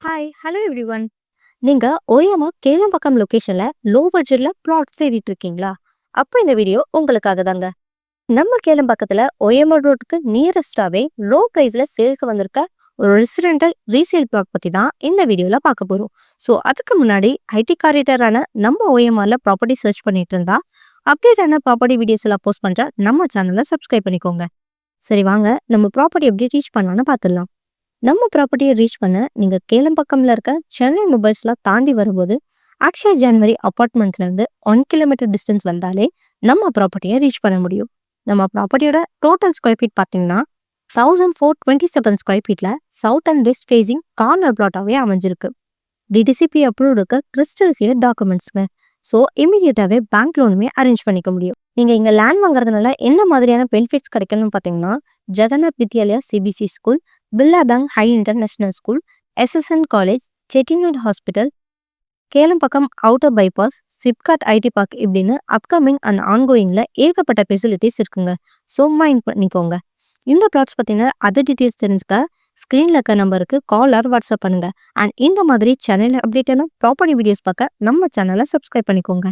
Hi hello everyone. நீங்க ஓயாம Kelambakkam லொகேஷன்ல low பட்ஜெட்ல பிளாட் தேடிட்டு இருக்கீங்களா? அப்போ இந்த வீடியோ உங்களுக்காக தாங்க. நம்ம கேளம்பாக்கத்துல ஓஎம்ஆர் ரோட்டுக்கு நியரஸ்டாவே லோ பிரைஸ்ல சேல்க்கு வந்திருக்க ஒரு ரெசிடென்டல் ரீசேல் பிளாட் பத்தி தான் இந்த வீடியோல பார்க்க போறோம். ஸோ அதுக்கு முன்னாடி ஐடி காரிடரான நம்ம ஓஎம்ஆர்ல ப்ராப்பர்ட்டி சர்ச் பண்ணிட்டு இருந்தா அப்டேட்டான ப்ராப்பர்ட்டி வீடியோஸ் எல்லாம் போஸ்ட் பண்ற நம்ம சேனலை சப்ஸ்கிரைப் பண்ணிக்கோங்க. சரி வாங்க நம்ம ப்ராப்பர்ட்டி எப்படி ரீச் பண்ணலாம்னு பார்த்துடலாம். நம்ம ப்ராப்பர்ட்டியை ரீச் பண்ண நீங்க கேளம்பாக்கம்ல இருக்க சென்னை மொபைல்ஸ்லாம் தாண்டி வரும்போது அக்ஷயா ஜான்வரி அபார்ட்மெண்ட்ல இருந்து 1 கிலோமீட்டர் டிஸ்டன்ஸ் வந்தாலே நம்ம ப்ராப்பர்ட்டியை ரீச் பண்ண முடியும். நம்ம ப்ராப்பர்ட்டியோட டோட்டல் ஸ்கொயர் ஃபீட் பார்த்தீங்கன்னா 1427 ஸ்கொயர் ஃபீட்ல south and west facing corner பிளாட்டாவே அமைஞ்சிருக்கு. டிடிசிபி அப்ரூவ்டு இருக்க கிறிஸ்டல் கிளியர் டாக்குமெண்ட்ஸ்ங்க. ஸோ இமீடியட்டாவே பேங்க் லோனுமே அரேஞ்ச் பண்ணிக்க முடியும். நீங்க இங்க லேண்ட் வாங்குறதுனால என்ன மாதிரியான பெனிஃபிட்ஸ் கிடைக்கணும்னு பார்த்தீங்கன்னா Jagannath Vidyalaya CBC school, Billabong high international school, SSN college, Chettinad hospital, Kelambakkam outer bypass, SIPCOT IT park இப்படின்னு அப்கமிங் அண்ட் ஆன்கோயிங்ல ஏகப்பட்ட ஃபெசிலிட்டிஸ் இருக்குங்க. ஸோ மைண்ட் பண்ணிக்கோங்க. இந்த ப்ளாட்ஸ் பார்த்தீங்கன்னா அதர் டீட்டெயில்ஸ் தெரிஞ்சுக்க ஸ்க்ரீனில் இருக்க நம்பருக்கு கால் ஆர் வாட்ஸ்அப் பண்ணுங்க. அண்ட் இந்த மாதிரி சேனல் அப்டேட்டான ப்ராப்பர்ட்டி வீடியோஸ் பார்க்க நம்ம சேனலை சப்ஸ்கிரைப் பண்ணிக்கோங்க.